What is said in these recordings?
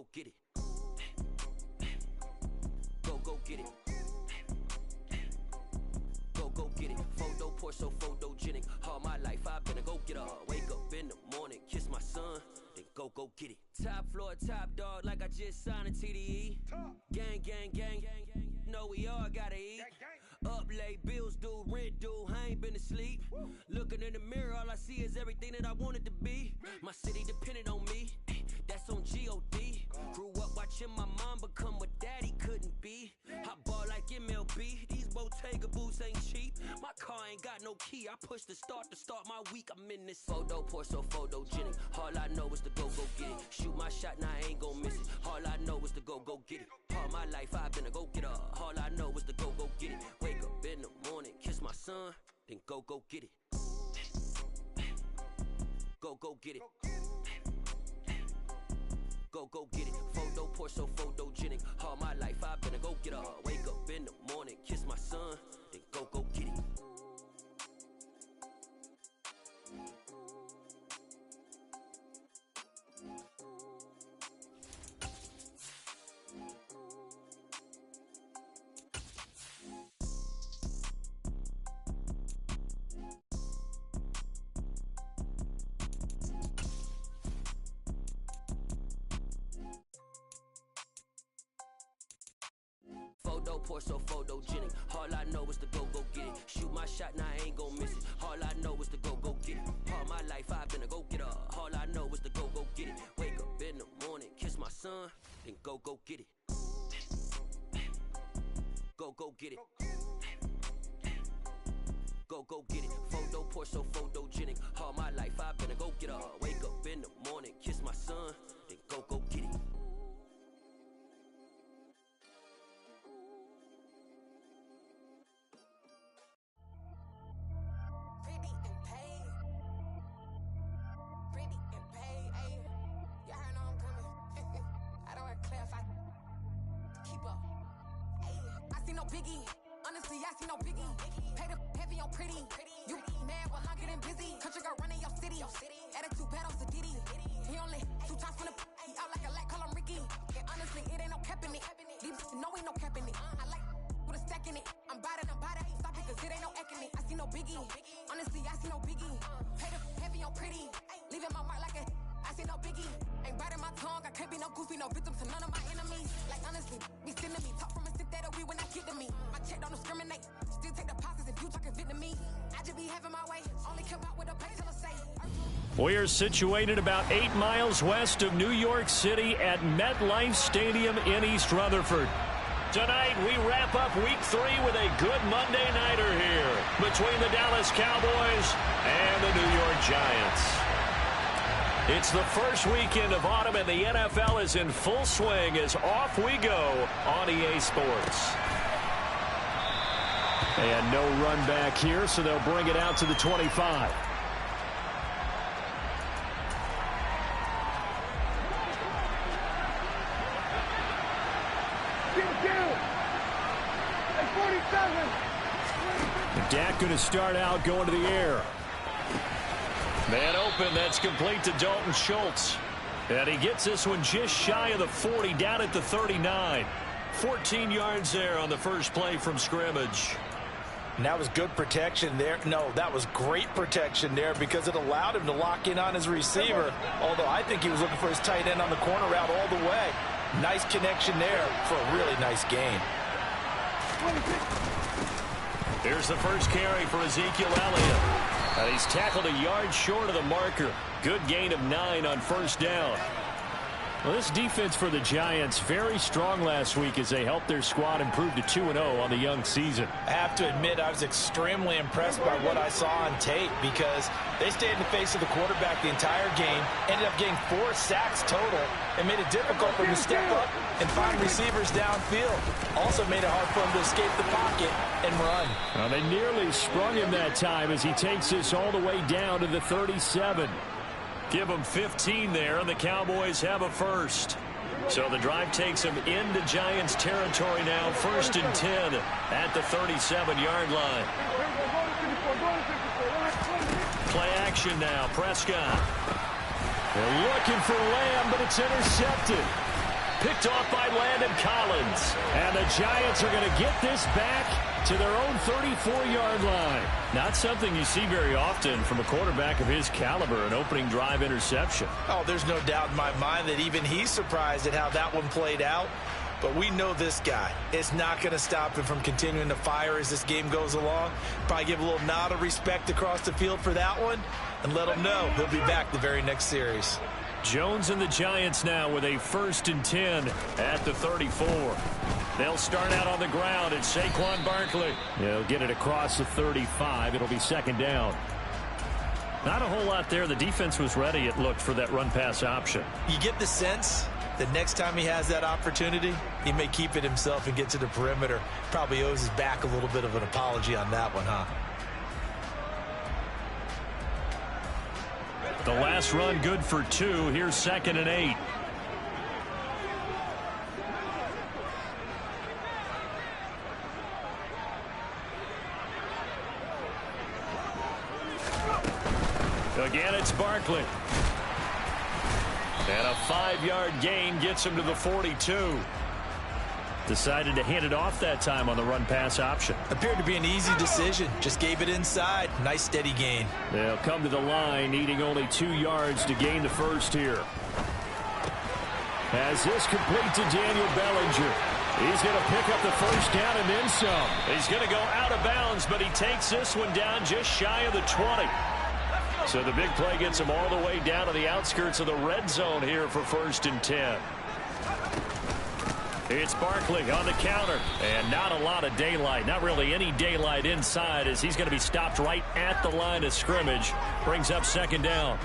go get it. Go get it. Go get it. Photo poor, so photogenic. All my life I've been a go-getter. Wake up in the morning, kiss my son, then go get it. Top floor, top dog, like I just signed a TDE. Gang, gang, gang, know we all gotta eat. Up late, bills due, rent due, I ain't been asleep. Looking in the mirror, all I see is everything that I wanted to be. My city depended on me, that's on G.O.D. Grew up watching my mom become what daddy couldn't be. I ball like MLB, these Bottega boots ain't cheap. My car ain't got no key, I push the start to start my week. I'm in this photo poor, so photogenic. All I know is to go get it. Shoot my shot, now I ain't gon' miss it. All I know is to go get it. All my life I've been a go-getter. All I know is to go get it. Wake up in the morning, kiss my son, then go get it. Go get it. Go get it. Photo poor, so photogenic. All my life I've been a go-getter. Wake up in the morning, kiss my son, then go get it. Photo poor, so photogenic. All I know is to go get it. Shoot my shot, now I ain't gon' miss it. All I know is to go get it. All my life I've been a go-getter. All I know is to go get it. Wake up in the morning, kiss my son, then go get it. Go get it. Go get it. Photo poor, so photogenic. All my life I've been a go-getter. Wake up in the morning, kiss my son, then go get it. Biggie, honestly, I see no biggie. Pay the heavy on pretty. You mad while I'm getting busy. Country girl running your city. Attitude battles to Diddy. He only 2 times from the he out like a light, call him Ricky. And honestly, it ain't no cap in it. These no ain't no cap in it. I like with a stack in it. I'm about it. Stop it, cause it ain't no acting it. I see no biggie. Honestly, I see no biggie. Pay the heavy on pretty. Leaving my mark like a I see no biggie. Ain't biting my tongue. I can't be no goofy, no victim to none of my enemies. Like honestly, be sending me talk from a stick that we when I get to me. My check don't discriminate. Still take deposits if you talking Vietnamese. I just be having my way. Only come out with a pay till I say. We are situated about 8 miles west of New York City at MetLife Stadium in East Rutherford. Tonight, we wrap up Week 3 with a good Monday nighter here between the Dallas Cowboys and the New York Giants. It's the first weekend of autumn, and the NFL is in full swing as off we go on EA Sports. And no run back here, so they'll bring it out to the 25. Dak going to start out going to the air. Man open, that's complete to Dalton Schultz. And he gets this one just shy of the 40, down at the 39. 14 yards there on the first play from scrimmage. And that was good protection there. No, that was great protection there because it allowed him to lock in on his receiver. Although I think he was looking for his tight end on the corner route all the way. Nice connection there for a really nice gain. Here's the first carry for Ezekiel Elliott. And he's tackled a yard short of the marker. Good gain of 9 on first down. Well, this defense for the Giants, very strong last week as they helped their squad improve to 2-0 on the young season. I have to admit, I was extremely impressed by what I saw on tape because they stayed in the face of the quarterback the entire game, ended up getting 4 sacks total, and made it difficult for him to step up and find receivers downfield. Also made it hard for him to escape the pocket and run. Well, they nearly sprung him that time as he takes this all the way down to the 37. Give them 15 there, and the Cowboys have a first. So the drive takes them into Giants territory now, 1st and 10 at the 37-yard line. Play action now, Prescott. They're looking for Lamb, but it's intercepted. picked off by Landon Collins. And the Giants are going to get this back to their own 34-yard line. Not something you see very often from a quarterback of his caliber, an opening drive interception. Oh, there's no doubt in my mind that even he's surprised at how that one played out. But we know this guy. It's not going to stop him from continuing to fire as this game goes along. Probably give a little nod of respect across the field for that one and let him know he'll be back the very next series. Jones and the Giants now with a 1st and 10 at the 34. They'll start out on the ground. It's Saquon Barkley. He'll get it across the 35. It'll be 2nd down. Not a whole lot there. The defense was ready, it looked, for that run-pass option. You get the sense that next time he has that opportunity, he may keep it himself and get to the perimeter. Probably owes his back a little bit of an apology on that one, huh? The last run good for 2. Here's 2nd and 8. Again, it's Barkley. And a 5-yard gain gets him to the 42. Decided to hand it off that time on the run-pass option. Appeared to be an easy decision. Just gave it inside. Nice, steady gain. They'll come to the line, needing only 2 yards to gain the first here. As this complete to Daniel Bellinger. He's going to pick up the first down and then some. He's going to go out of bounds, but he takes this one down just shy of the 20. So the big play gets him all the way down to the outskirts of the red zone here for 1st and 10. It's Barkley on the counter, and not a lot of daylight. Not really any daylight inside, as he's going to be stopped right at the line of scrimmage. Brings up 2nd down.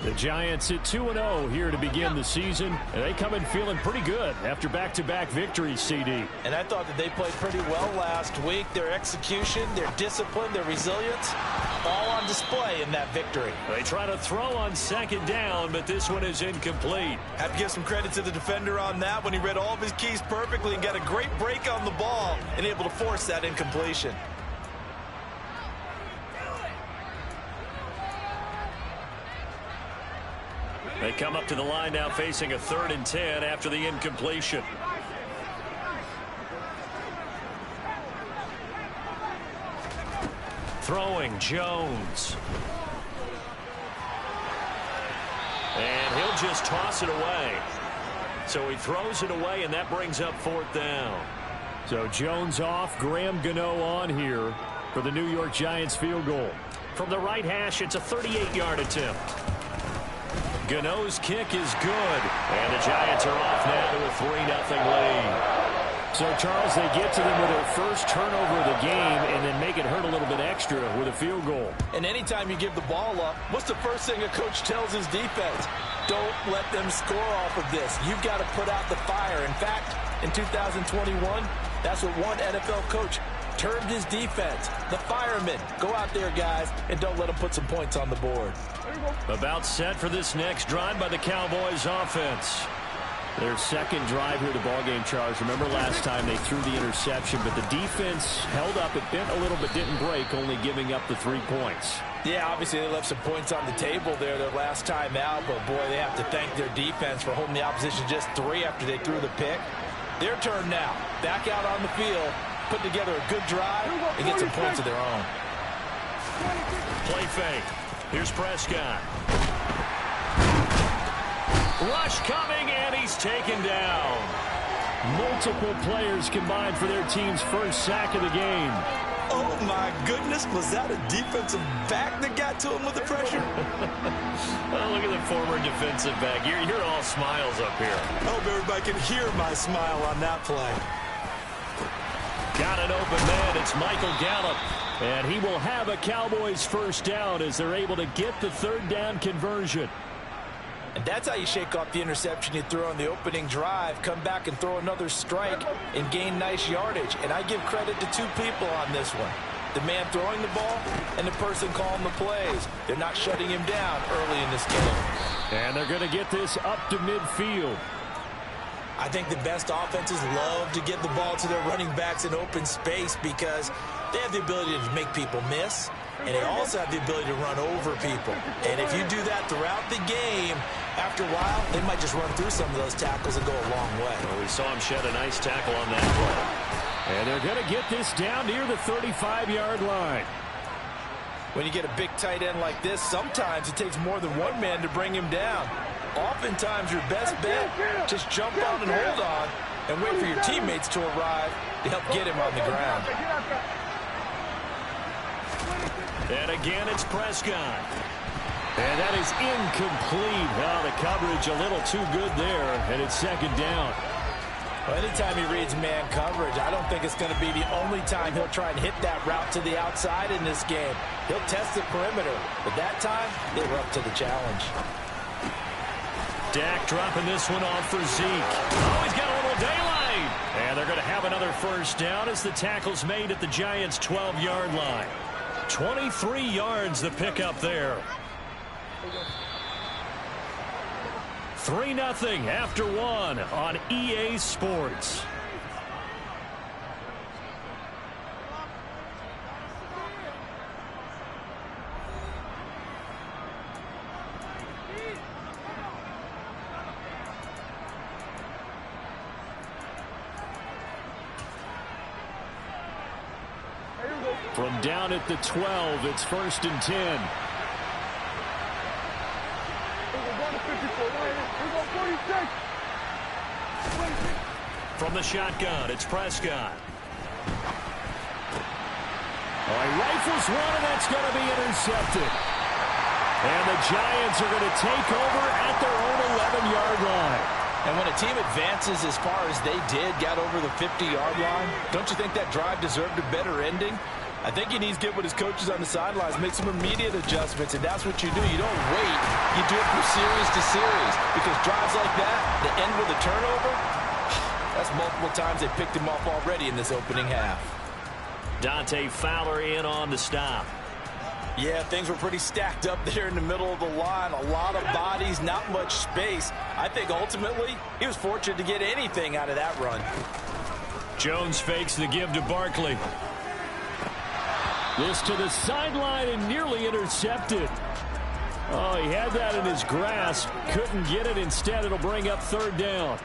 The Giants at 2-0 here to begin the season, and they come in feeling pretty good after back-to-back victories, CD. And I thought that they played pretty well last week. Their execution, their discipline, their resilience, all on display in that victory. They try to throw on 2nd down, but this one is incomplete. Have to give some credit to the defender on that when he read all of his keys perfectly and got a great break on the ball and able to force that incompletion. They come up to the line now facing a 3rd and 10 after the incompletion. Throwing Jones. And he'll just toss it away. So he throws it away, and that brings up 4th down. So Jones off, Graham Gano on here for the New York Giants field goal. From the right hash, it's a 38-yard attempt. Gano's kick is good, and the Giants are off now to a 3-0 lead. So, Charles, they get to them with their first turnover of the game and then make it hurt a little bit extra with a field goal. And anytime you give the ball up, what's the first thing a coach tells his defense? Don't let them score off of this. You've got to put out the fire. In fact, in 2021, that's what one NFL coach termed his defense, the firemen. Go out there, guys, and don't let them put some points on the board. About set for this next drive by the Cowboys offense. Their 2nd drive here of the ballgame, Charles. Remember last time they threw the interception, but the defense held up. It bent a little but didn't break, only giving up the 3 points. Yeah, obviously they left some points on the table there their last time out, but boy, they have to thank their defense for holding the opposition just 3 after they threw the pick. Their turn now. Back out on the field, put together a good drive, and get some points of their own. Play fake. Here's Prescott. Rush coming, and he's taken down. Multiple players combined for their team's first sack of the game. Oh, my goodness. Was that a defensive back that got to him with the pressure? Well, look at the former defensive back. You're all smiles up here. I hope everybody can hear my smile on that play. Got an open man. It's Michael Gallup. And he will have a Cowboys first down as they're able to get the 3rd down conversion. And that's how you shake off the interception you threw on the opening drive, come back and throw another strike and gain nice yardage. And I give credit to 2 people on this one. The man throwing the ball and the person calling the plays. They're not shutting him down early in this game. And they're going to get this up to midfield. I think the best offenses love to get the ball to their running backs in open space because they have the ability to make people miss. and they also have the ability to run over people. And if you do that throughout the game, after a while, they might just run through some of those tackles and go a long way. Well, we saw him shed a nice tackle on that play. And they're going to get this down near the 35-yard line. When you get a big tight end like this, sometimes it takes more than one man to bring him down. Oftentimes, your best bet, just jump on and hold on and wait for your teammates to arrive to help get him on the ground. And again, it's Prescott. And that is incomplete. Well, the coverage a little too good there, and it's second down. Well, anytime he reads man coverage, I don't think it's going to be the only time he'll try and hit that route to the outside in this game. He'll test the perimeter, but that time, they were up to the challenge. Dak dropping this one off for Zeke. Oh, he's got a little daylight. And they're going to have another first down as the tackle's made at the Giants' 12-yard line. 23 yards the pickup there. 3-0 after one on EA Sports. From down at the 12, it's 1st and 10. From the shotgun, it's Prescott. Oh, he rifles one, and that's going to be intercepted. And the Giants are going to take over at their own 11-yard line. And when a team advances as far as they did, got over the 50-yard line, don't you think that drive deserved a better ending? I think he needs to get with his coaches on the sidelines, make some immediate adjustments, and that's what you do. You don't wait. You do it from series to series, because drives like that, that end with a turnover, that's multiple times they picked him off already in this opening half. Dante Fowler in on the stop. Yeah, things were pretty stacked up there in the middle of the line. A lot of bodies, not much space. I think ultimately he was fortunate to get anything out of that run. Jones fakes the give to Barkley. This to the sideline and nearly intercepted. Oh, he had that in his grasp. Couldn't get it. Instead, it'll bring up 3rd down.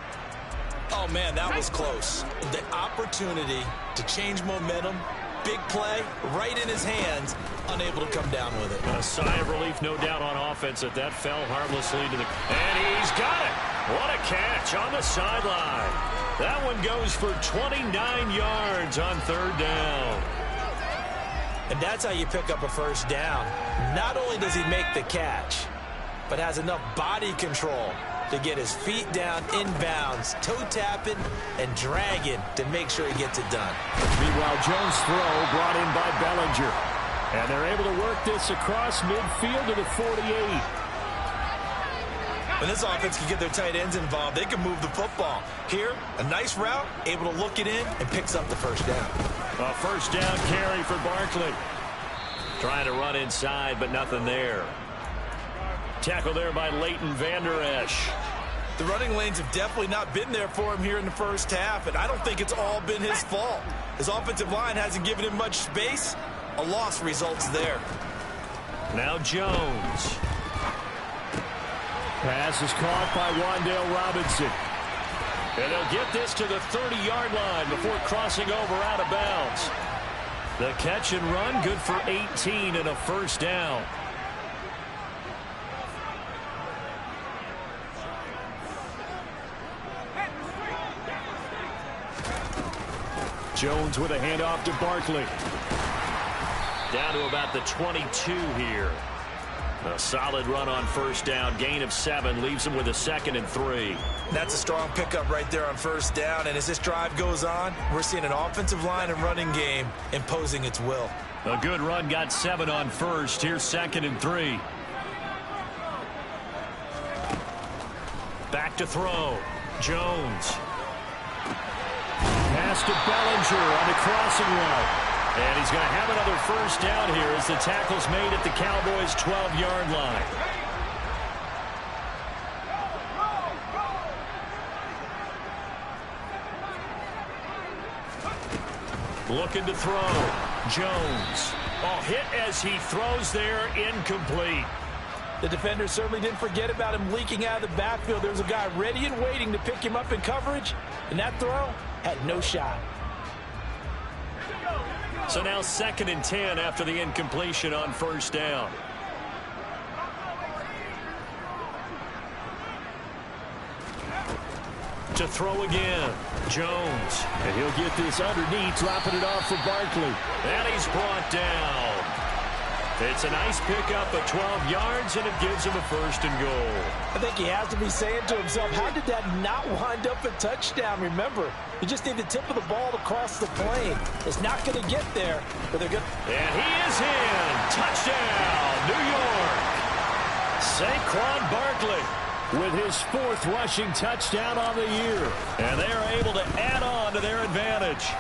Oh, man, that was close. The opportunity to change momentum, big play, right in his hands, unable to come down with it. A sigh of relief, no doubt, on offense that fell harmlessly to the... And he's got it! What a catch on the sideline. That one goes for 29 yards on 3rd down. And that's how you pick up a first down. Not only does he make the catch, but has enough body control to get his feet down inbounds, toe-tapping and dragging to make sure he gets it done. Meanwhile, Jones' throw brought in by Bellinger. And they're able to work this across midfield to the 48. When this offense can get their tight ends involved, they can move the football. Here, a nice route, able to look it in, and picks up the first down. A first down carry for Barkley. Trying to run inside, but nothing there. Tackle there by Leighton Vander Esch. The running lanes have definitely not been there for him here in the first half, and I don't think it's all been his fault. His offensive line hasn't given him much space. A loss results there. Now Jones. Pass is caught by Wan'Dale Robinson. And they'll get this to the 30-yard line before crossing over out of bounds. The catch and run, good for 18 and a first down. Jones with a handoff to Barkley. Down to about the 22 here. A solid run on first down. Gain of 7 leaves him with a 2nd and 3. That's a strong pickup right there on first down. And as this drive goes on, we're seeing an offensive line and running game imposing its will. A good run, got 7 on first. Here's 2nd and 3. Back to throw. Jones. Pass to Bellinger on the crossing route. And he's going to have another first down here as the tackle's made at the Cowboys' 12-yard line. Looking to throw. Jones. Oh, hit as he throws there, incomplete. The defender certainly didn't forget about him leaking out of the backfield. There was a guy ready and waiting to pick him up in coverage, and that throw had no shot. So now 2nd and 10 after the incompletion on first down. To throw again, Jones. And he'll get this underneath, dropping it off for Barkley. And he's brought down. It's a nice pickup of 12 yards, and it gives him a 1st and goal. I think he has to be saying to himself, how did that not wind up a touchdown? Remember, you just need the tip of the ball to cross the plane. It's not going to get there, but they're good. And he is in. Touchdown, New York. Saquon Barkley with his 4th rushing touchdown on the year. And they are able to add on to their advantage.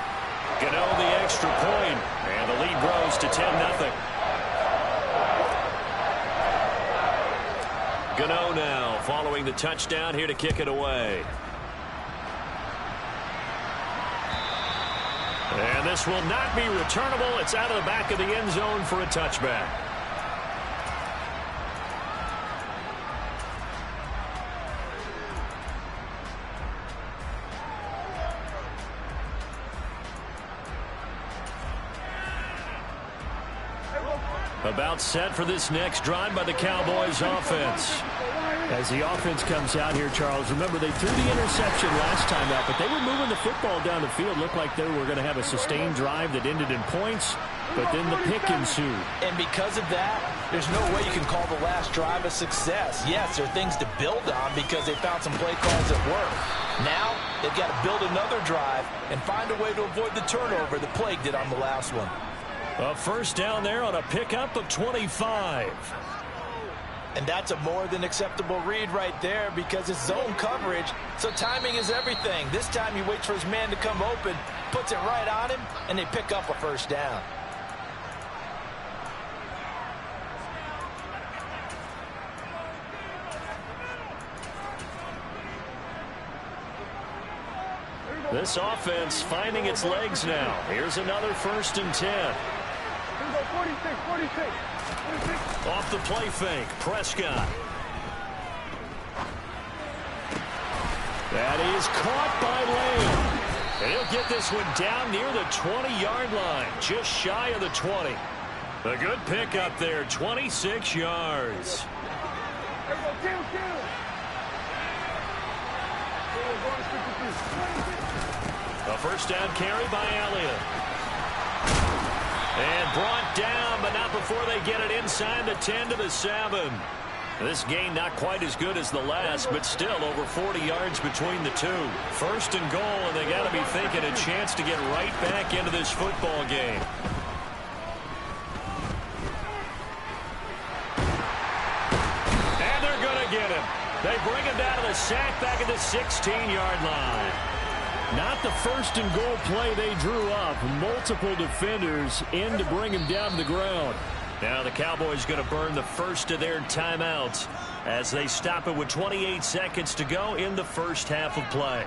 Gano the extra point, and the lead grows to 10-0. Gano now following the touchdown here to kick it away. And this will not be returnable. It's out of the back of the end zone for a touchback. About set for this next drive by the Cowboys offense. As the offense comes out here, Charles, remember they threw the interception last time out, but they were moving the football down the field. Looked like they were going to have a sustained drive that ended in points, but then the pick ensued. And because of that, there's no way you can call the last drive a success. Yes, there are things to build on because they found some play calls that work. Now, they've got to build another drive and find a way to avoid the turnover the Plague did on the last one. A 1st down there on a pickup of 25. And that's a more than acceptable read right there because it's zone coverage, so timing is everything. This time he waits for his man to come open, puts it right on him, and they pick up a 1st down. This offense finding its legs now. Here's another 1st and 10. 46. Off the play fake, Prescott. That is caught by Lamb. And he'll get this one down near the 20-yard line, just shy of the 20. A good pickup there, 26 yards. A 1st down carry by Elliott. And brought down, but not before they get it inside the 10 to the 7. This gain not quite as good as the last, but still over 40 yards between the two. 1st and goal, and they got to be thinking a chance to get right back into this football game. And they're going to get him. They bring him down to the sack back at the 16-yard line. Not the 1st and goal play they drew up. Multiple defenders in to bring him down to the ground. Now the Cowboys going to burn the first of their timeouts as they stop it with 28 seconds to go in the 1st half of play.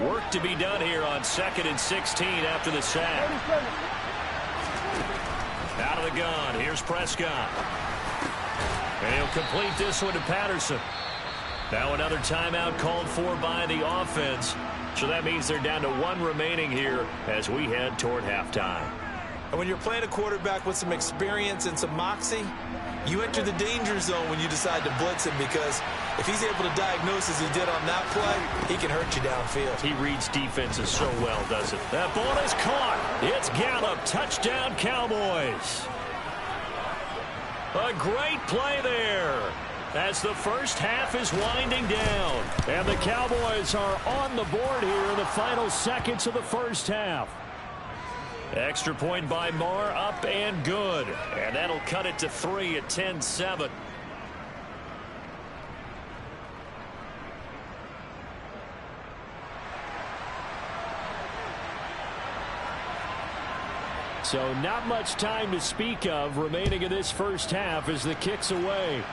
Work to be done here on 2nd and 16 after the sack. Out of the gun, here's Prescott. And he'll complete this one to Patterson. Now another timeout called for by the offense. So that means they're down to 1 remaining here as we head toward halftime. And when you're playing a quarterback with some experience and some moxie, you enter the danger zone when you decide to blitz him because if he's able to diagnose as he did on that play, he can hurt you downfield. He reads defenses so well, doesn't it? That ball is caught. It's Gallup. Touchdown, Cowboys. A great play there as the 1st half is winding down. And the Cowboys are on the board here in the final seconds of the 1st half. Extra point by Marr, up and good. And that'll cut it to 3 at 10-7. So not much time to speak of remaining in this first half as the kick's away.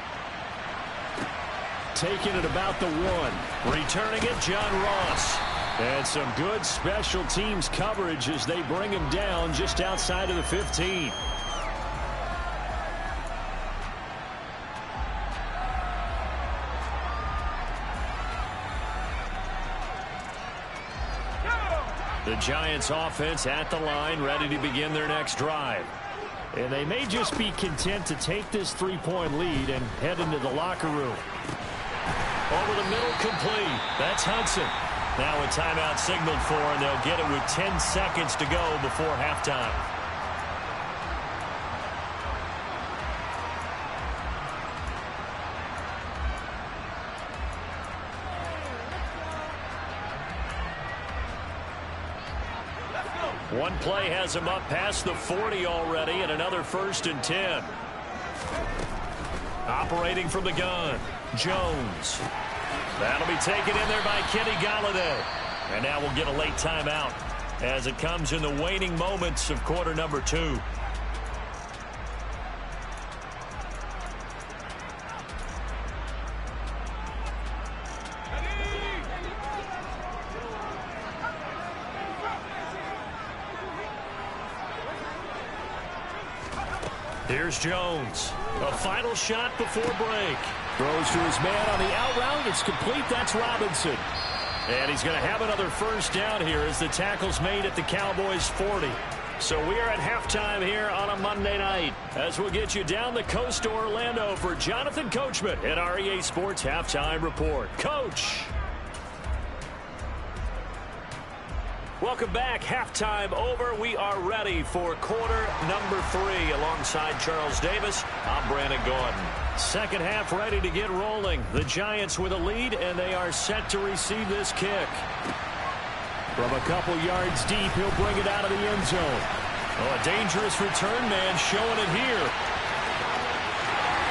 Taking it about the 1. Returning it, John Ross. And some good special teams coverage as they bring him down just outside of the 15. The Giants offense at the line, ready to begin their next drive. And they may just be content to take this 3-point lead and head into the locker room. Over the middle, complete. That's Hudson. Now a timeout signaled for, and they'll get it with 10 seconds to go before halftime. One play has him up past the 40 already, and another 1st and 10. Operating from the gun, Jones. That'll be taken in there by Kenny Golladay. And now we'll get a late timeout as it comes in the waning moments of quarter number 2. Here's Jones. A final shot before break. Throws to his man on the out route. It's complete. That's Robinson. And he's going to have another 1st down here as the tackle's made at the Cowboys 40. So we are at halftime here on a Monday night as we'll get you down the coast to Orlando for Jonathan Coachman at our EA Sports Halftime Report. Coach. Welcome back. Halftime over. We are ready for quarter number 3 alongside Charles Davis. I'm Brandon Gordon. Second half ready to get rolling. The Giants with a lead, and they are set to receive this kick. From a couple yards deep, he'll bring it out of the end zone. Oh, a dangerous return man showing it here.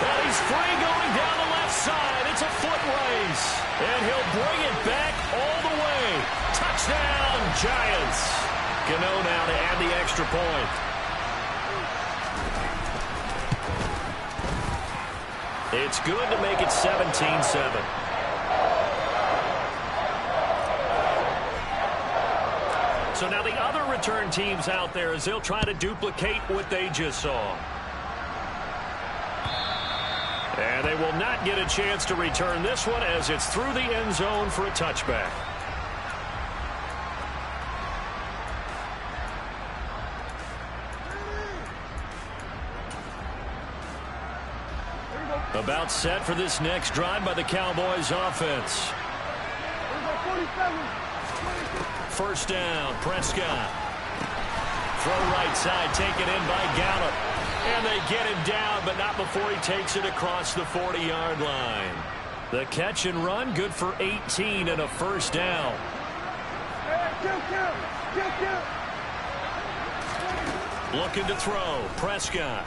And he's free going down the left side. It's a foot race. And he'll bring it back all the way. Touchdown, Giants. Gano now to add the extra point. It's good to make it 17-7. So now the other return teams out there as they'll try to duplicate what they just saw. And they will not get a chance to return this one as it's through the end zone for a touchback. About set for this next drive by the Cowboys offense. 1st down, Prescott. Throw right side, taken in by Gallup. And they get him down, but not before he takes it across the 40-yard line. The catch and run, good for 18 and a 1st down. Looking to throw, Prescott.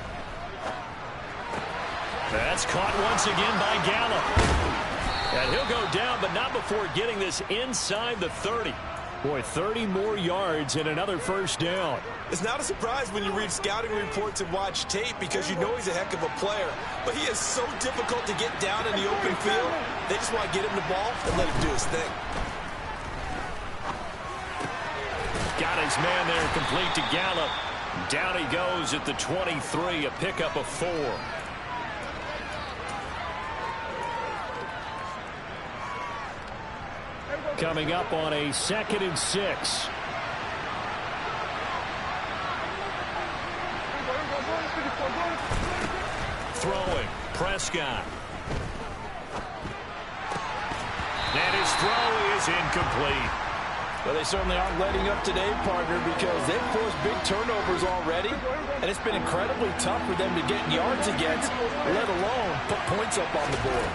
That's caught once again by Gallup. And he'll go down, but not before getting this inside the 30. Boy, 30 more yards and another 1st down. It's not a surprise when you read scouting reports and watch tape because you know he's a heck of a player. But he is so difficult to get down in the open field. They just want to get him the ball and let him do his thing. Got his man there, complete to Gallup. Down he goes at the 23, a pickup of 4. Coming up on a 2nd and 6. Throwing, Prescott. And his throw is incomplete. Well, they certainly aren't letting up today, partner, because they've forced big turnovers already, and it's been incredibly tough for them to get yards against, let alone put points up on the board.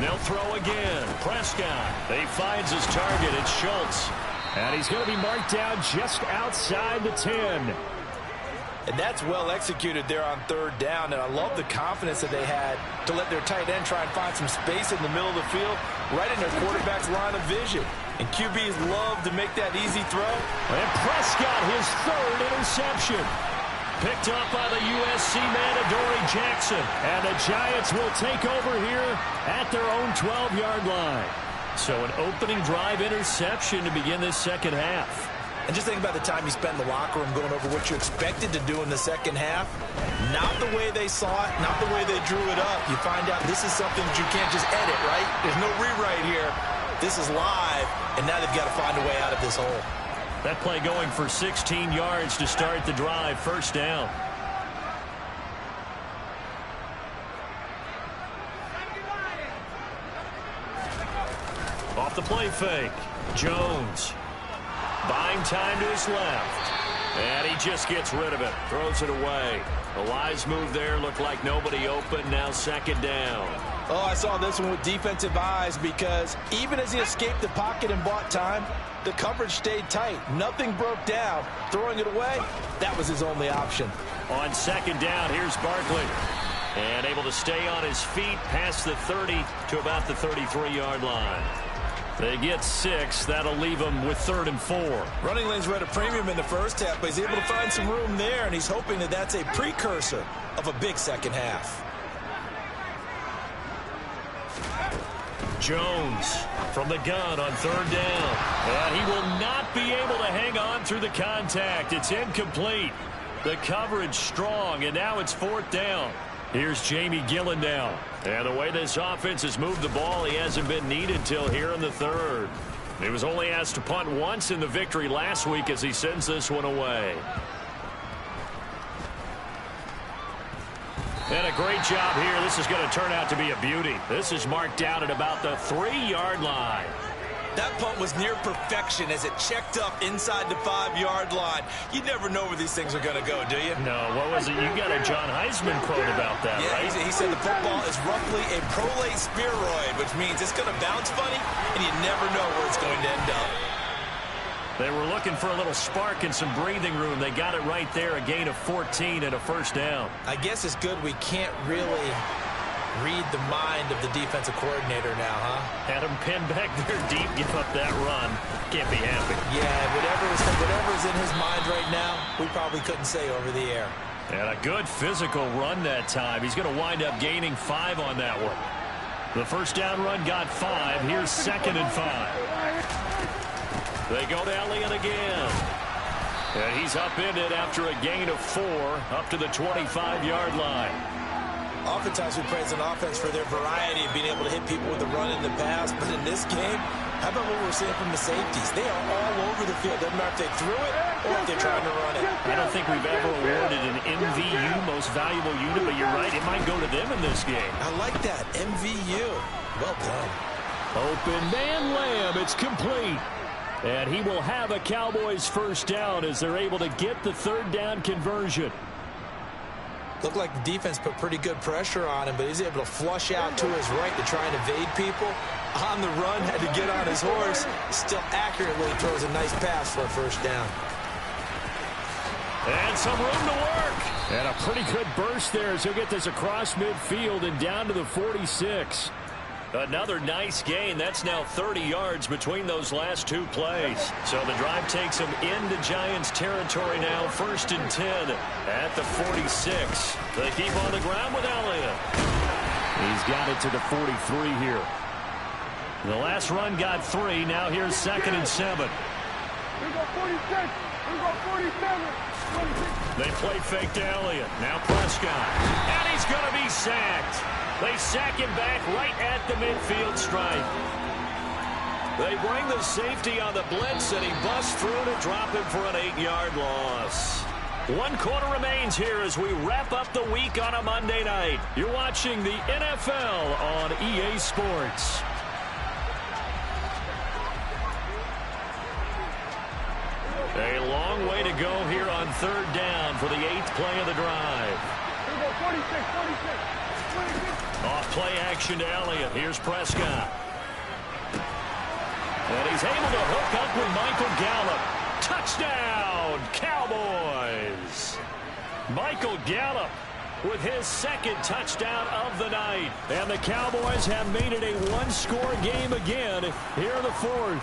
They'll throw again. Prescott. He finds his target. It's Schultz. And he's going to be marked down just outside the 10. And that's well executed there on 3rd down. And I love the confidence that they had to let their tight end try and find some space in the middle of the field, right in their quarterback's line of vision. And QBs love to make that easy throw. And Prescott, his third interception. Picked up by the USC man, Adoree Jackson. And the Giants will take over here at their own 12-yard line. So an opening drive interception to begin this second half. And just think about the time you spent in the locker room going over what you expected to do in the second half. Not the way they saw it, not the way they drew it up. You find out this is something that you can't just edit, right? There's no rewrite here. This is live, and now they've got to find a way out of this hole. That play going for 16 yards to start the drive, first down. Off the play fake, Jones. Buying time to his left. And he just gets rid of it. Throws it away. A wise move there. Looked like nobody open. Now second down. Oh, I saw this one with defensive eyes because even as he escaped the pocket and bought time, the coverage stayed tight. Nothing broke down. Throwing it away, that was his only option. On second down, here's Barkley. And able to stay on his feet past the 30 to about the 33-yard line. They get 6. That'll leave them with 3rd and 4. Running lanes were at a premium in the first half, but he's able to find some room there, and he's hoping that that's a precursor of a big second half. Jones from the gun on 3rd down. And he will not be able to hang on through the contact. It's incomplete. The coverage strong, and now it's 4th down. Here's Jamie Gillen now. And the way this offense has moved the ball, he hasn't been needed till here in the 3rd. He was only asked to punt once in the victory last week as he sends this one away. And a great job here. This is going to turn out to be a beauty. This is marked down at about the 3-yard line. That punt was near perfection as it checked up inside the 5-yard line. You never know where these things are going to go, do you? No, what was it? You got a John Heisman quote about that, yeah, right? He said the football is roughly a prolate spheroid, which means it's going to bounce funny, and you never know where it's going to end up. They were looking for a little spark and some breathing room. They got it right there, a gain of 14 and a first down. I guess it's good we can't really read the mind of the defensive coordinator now, huh? Had him pinned back there deep, give up that run. Can't be happy. Yeah, whatever's in his mind right now, we probably couldn't say over the air. And a good physical run that time. He's going to wind up gaining 5 on that one. The first down run got 5. Here's 2nd and 5. They go to Elliott again. And he's upended after a gain of 4 up to the 25-yard line. Oftentimes we praise an offense for their variety of being able to hit people with the run in the pass, but in this game, how about what we're seeing from the safeties? They are all over the field. Doesn't matter if they threw it or if they're trying to run it. I don't think we've ever awarded an MVU, most valuable unit, but you're right, it might go to them in this game. I like that, MVU. Well done. Open man Lamb, it's complete. And he will have a Cowboys first down as they're able to get the 3rd down conversion. Looked like the defense put pretty good pressure on him, but he's able to flush out to his right to try and evade people. On the run, had to get on his horse. Still accurately throws a nice pass for a first down. And some room to work. And a pretty good burst there as he'll get this across midfield and down to the 46. Another nice gain. That's now 30 yards between those last 2 plays. So the drive takes him into Giants territory now. 1st and 10 at the 46. They keep on the ground with Elliott. He's got it to the 43 here. The last run got 3. Now here's 2nd and 7. We go 46. We go 47. 46. They play fake to Elliott. Now Prescott. And he's going to be sacked. They sack him back right at the midfield stripe. They bring the safety on the blitz, and he busts through to drop him for an 8-yard loss. 1 quarter remains here as we wrap up the week on a Monday night. You're watching the NFL on EA Sports. A long way to go here on 3rd down for the 8th play of the drive. We go 46, 46, 46. Off play action to Elliott. Here's Prescott. And he's able to hook up with Michael Gallup. Touchdown, Cowboys. Michael Gallup with his 2nd touchdown of the night. And the Cowboys have made it a 1-score game again here in the 4th.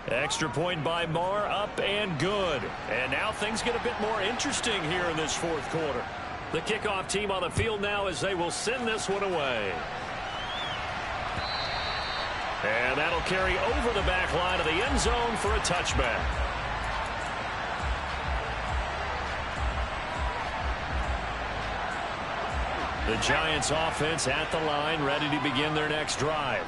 Extra point by Marr, up and good. And now things get a bit more interesting here in this fourth quarter. The kickoff team on the field now as they will send this one away. And that'll carry over the back line of the end zone for a touchback. The Giants offense at the line, ready to begin their next drive.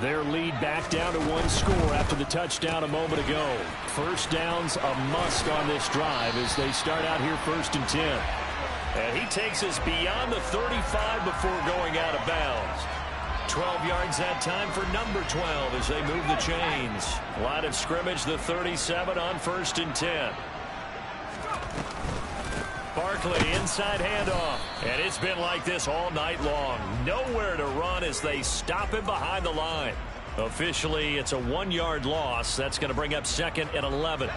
Their lead back down to 1 score after the touchdown a moment ago. First down's a must on this drive as they start out here 1st and 10. And he takes us beyond the 35 before going out of bounds. 12 yards that time for number 12 as they move the chains. Line of scrimmage, the 37 on 1st and 10. Barkley, inside handoff. And it's been like this all night long. Nowhere to run as they stop him behind the line. Officially, it's a 1-yard loss. That's going to bring up 2nd and 11.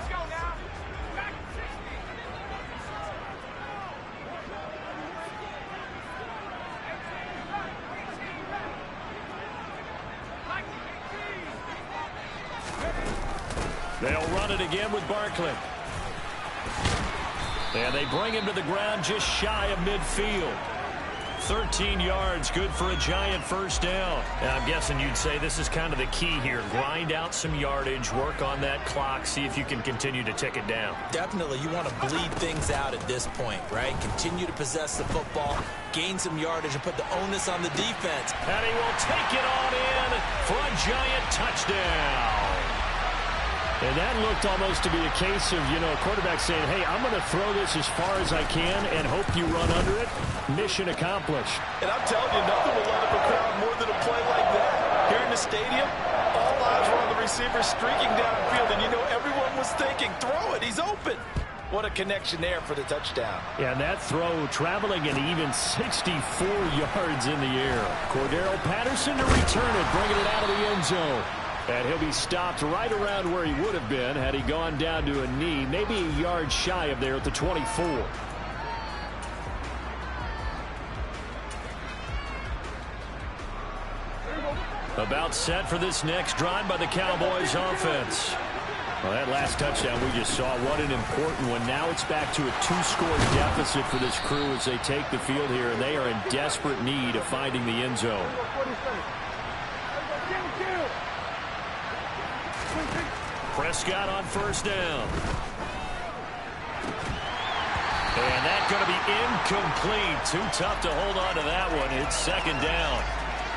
They'll run it again with Barkley. And they bring him to the ground just shy of midfield. 13 yards, good for a Giant first down. And I'm guessing you'd say this is kind of the key here. Grind out some yardage, work on that clock, see if you can continue to tick it down. Definitely, you want to bleed things out at this point, right? Continue to possess the football, gain some yardage, and put the onus on the defense. And he will take it on in for a Giant touchdown. And that looked almost to be a case of, a quarterback saying, hey, I'm going to throw this as far as I can and hope you run under it. Mission accomplished. And I'm telling you, nothing will light up a crowd more than a play like that. Here in the stadium, all eyes were on the receiver streaking downfield, and everyone was thinking, throw it, he's open. What a connection there for the touchdown. Yeah, and that throw traveling an even 64 yards in the air. Cordero Patterson to return it, bringing it out of the end zone. And he'll be stopped right around where he would have been had he gone down to a knee, maybe a yard shy of there at the 24. About set for this next drive by the Cowboys offense. Well, that last touchdown we just saw, what an important one. Now it's back to a 2-score deficit for this crew as they take the field here, and they are in desperate need of finding the end zone. Prescott on first down. And that's going to be incomplete. Too tough to hold on to that one. It's 2nd down.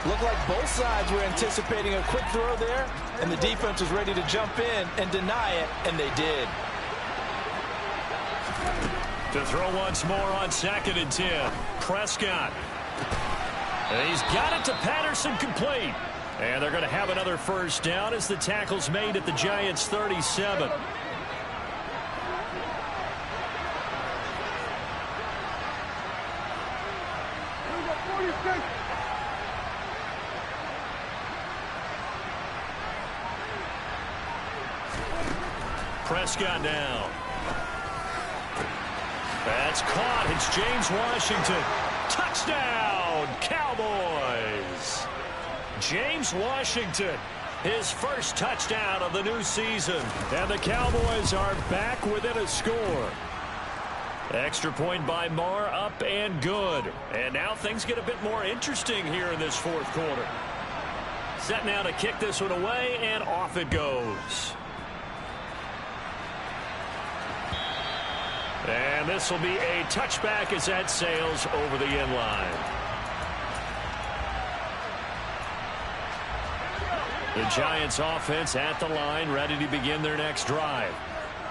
Looked like both sides were anticipating a quick throw there, and the defense was ready to jump in and deny it, and they did. To throw once more on 2nd and 10. Prescott. And he's got it to Patterson, complete. And they're going to have another first down as the tackle's made at the Giants' 37. Prescott now. That's caught. It's James Washington. Touchdown, Cowboys. James Washington, his first touchdown of the new season. And the Cowboys are back within a score. Extra point by Marr, up and good. And now things get a bit more interesting here in this fourth quarter. Set now to kick this one away, and off it goes. And this will be a touchback as that sails over the end line. The Giants offense at the line, ready to begin their next drive.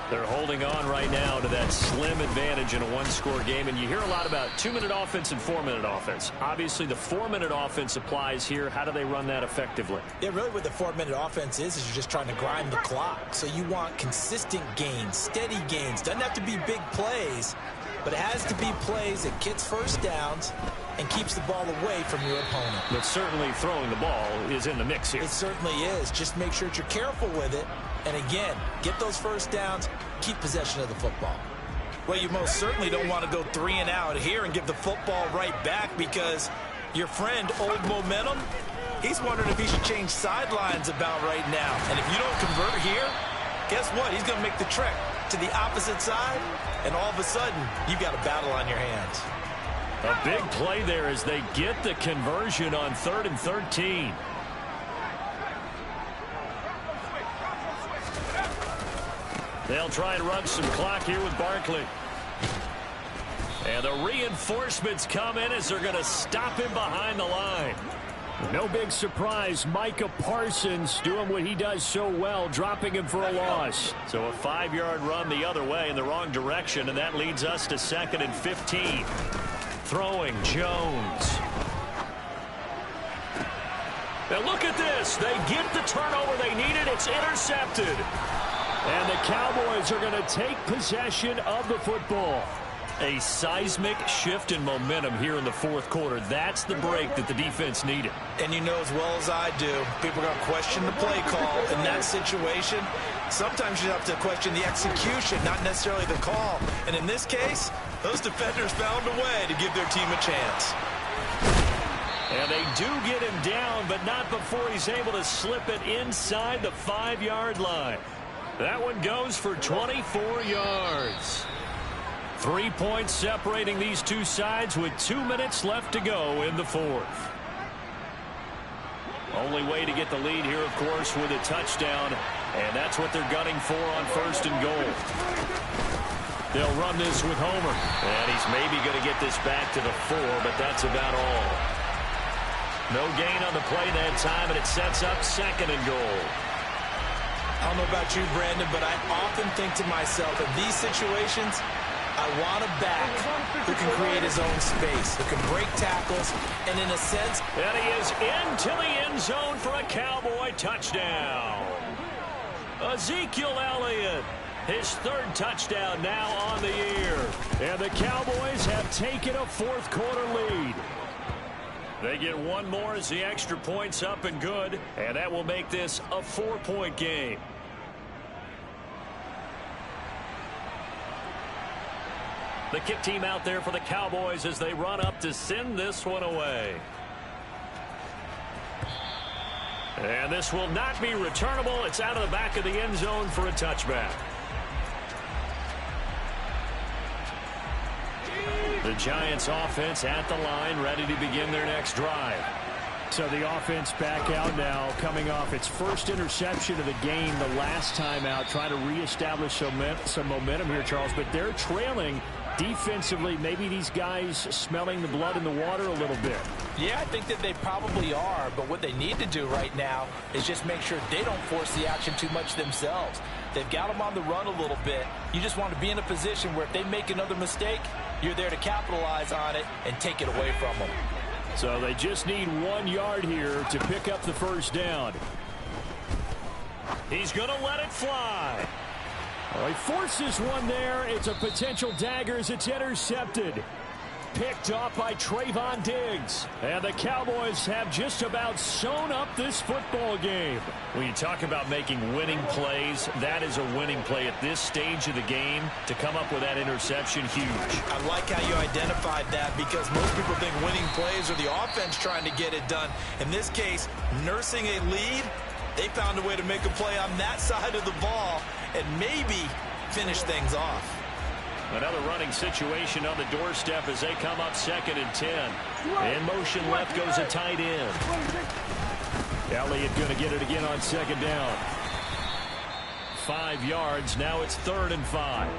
They're holding on right now to that slim advantage in a 1-score game. And you hear a lot about 2-minute offense and 4-minute offense. Obviously, the 4-minute offense applies here. How do they run that effectively? Yeah, really what the 4-minute offense is you're just trying to grind the clock. So you want consistent gains, steady gains. Doesn't have to be big plays, but it has to be plays that gets first downs and keeps the ball away from your opponent. But certainly throwing the ball is in the mix here. It certainly is. Just make sure that you're careful with it. And again, get those first downs, keep possession of the football. Well, you most certainly don't want to go 3 and out here and give the football right back, because your friend, Old Momentum, He's wondering if he should change sidelines about right now. And if you don't convert here, guess what? He's going to make the trek to the opposite side, and all of a sudden, you've got a battle on your hands. A big play there as they get the conversion on 3rd and 13. They'll try and run some clock here with Barkley. And the reinforcements come in as they're going to stop him behind the line. No big surprise, Micah Parsons doing what he does so well, dropping him for a loss. So a 5-yard run the other way in the wrong direction, and that leads us to 2nd and 15. Throwing Jones. Now look at this. They get the turnover they needed. It's intercepted. And the Cowboys are going to take possession of the football. A seismic shift in momentum here in the 4th quarter. That's the break that the defense needed. And you know as well as I do, people are going to question the play call in that situation. Sometimes you have to question the execution, not necessarily the call. And in this case, those defenders found a way to give their team a chance. And they do get him down, but not before he's able to slip it inside the 5-yard line. That one goes for 24 yards. 3 points separating these two sides with 2 minutes left to go in the 4th. Only way to get the lead here, of course, with a touchdown, and that's what they're gunning for on 1st and goal. They'll run this with Homer, and he's maybe going to get this back to the 4, but that's about all. No gain on the play that time, and it sets up 2nd and goal. I don't know about you, Brandon, but I often think to myself, in these situations, I want a back who can create his own space, who can break tackles, and in a sense... And he is into the end zone for a Cowboy touchdown. Ezekiel Elliott, his 3rd touchdown now on the year. And the Cowboys have taken a 4th quarter lead. They get one more as the extra point's up and good, and that will make this a 4-point game. The kick team out there for the Cowboys as they run up to send this one away. And this will not be returnable. It's out of the back of the end zone for a touchback. The Giants offense at the line, ready to begin their next drive. So the offense back out now, coming off its first interception of the game the last time out, trying to reestablish some momentum here, Charles, but they're trailing defensively. Maybe these guys smelling the blood in the water a little bit. Yeah, I think that they probably are, but what they need to do right now is just make sure they don't force the action too much themselves. They've got them on the run a little bit. You just want to be in a position where if they make another mistake, you're there to capitalize on it and take it away from them. So they just need 1 yard here to pick up the first down. He's going to let it fly. Well, he forces one there. It's a potential dagger as it's intercepted. Picked off by Trayvon Diggs. And the Cowboys have just about sewn up this football game. When you talk about making winning plays, that is a winning play at this stage of the game. To come up with that interception, huge. I like how you identified that because most people think winning plays are the offense trying to get it done. In this case, nursing a lead, they found a way to make a play on that side of the ball and maybe finish things off. Another running situation on the doorstep as they come up 2nd and 10. In motion left goes a tight end. Elliott going to get it again on 2nd down. 5 yards. Now it's 3rd and 5.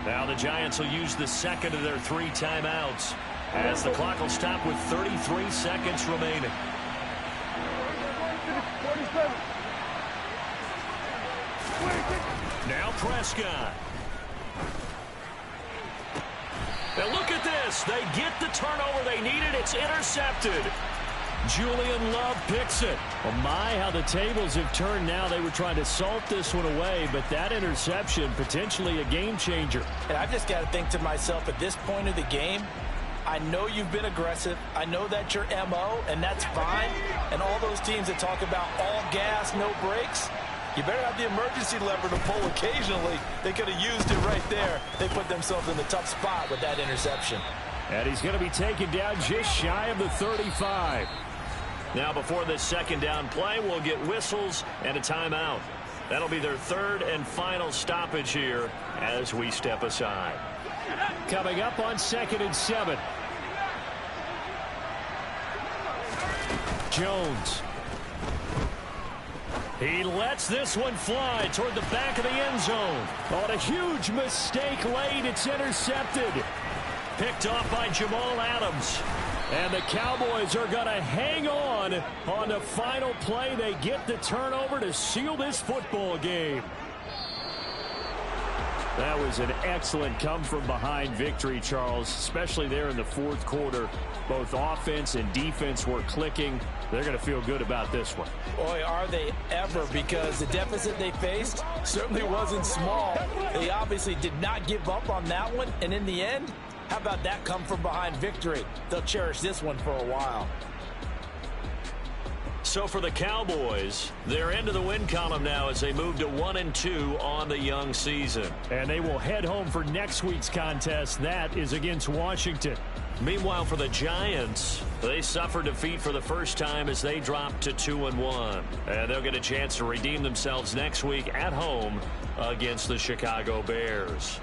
Now the Giants will use the 2nd of their 3 timeouts as the clock will stop with 33 seconds remaining. Now Prescott. Now look at this. They get the turnover they needed. It's intercepted. Julian Love picks it. Oh my, how the tables have turned now. They were trying to salt this one away, but that interception, potentially a game changer. And I've just got to think to myself, at this point of the game, I know you've been aggressive. I know that's your MO, and that's fine. And all those teams that talk about all gas, no brakes, you better have the emergency lever to pull occasionally. They could have used it right there. They put themselves in the tough spot with that interception. And he's going to be taken down just shy of the 35. Now, before this second down play, we'll get whistles and a timeout. That'll be their third and final stoppage here as we step aside. Coming up on 2nd and 7. Jones. He lets this one fly toward the back of the end zone. On a huge mistake late, it's intercepted. Picked off by Jamal Adams. And the Cowboys are going to hang on the final play. They get the turnover to seal this football game. That was an excellent come-from-behind victory, Charles, especially there in the fourth quarter. Both offense and defense were clicking. They're going to feel good about this one. Boy, are they ever, because the deficit they faced certainly wasn't small. They obviously did not give up on that one, and in the end, how about that come-from-behind victory? They'll cherish this one for a while. So for the Cowboys, they're into the win column now as they move to 1-2 on the young season. And they will head home for next week's contest. That is against Washington. Meanwhile, for the Giants, they suffered defeat for the first time as they dropped to 2-1. And they'll get a chance to redeem themselves next week at home against the Chicago Bears.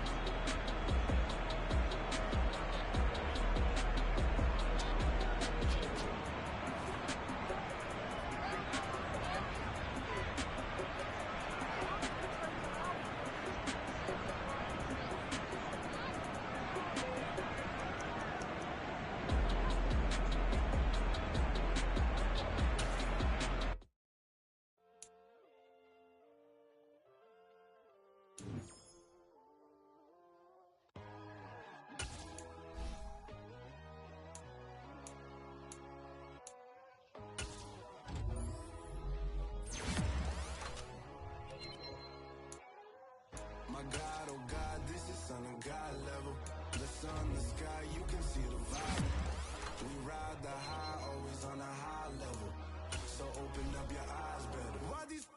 My God, oh God, this is Son of God level. The sun, the sky, you can see the vibe. We ride the high, always on a high level. So open up your eyes better. Why these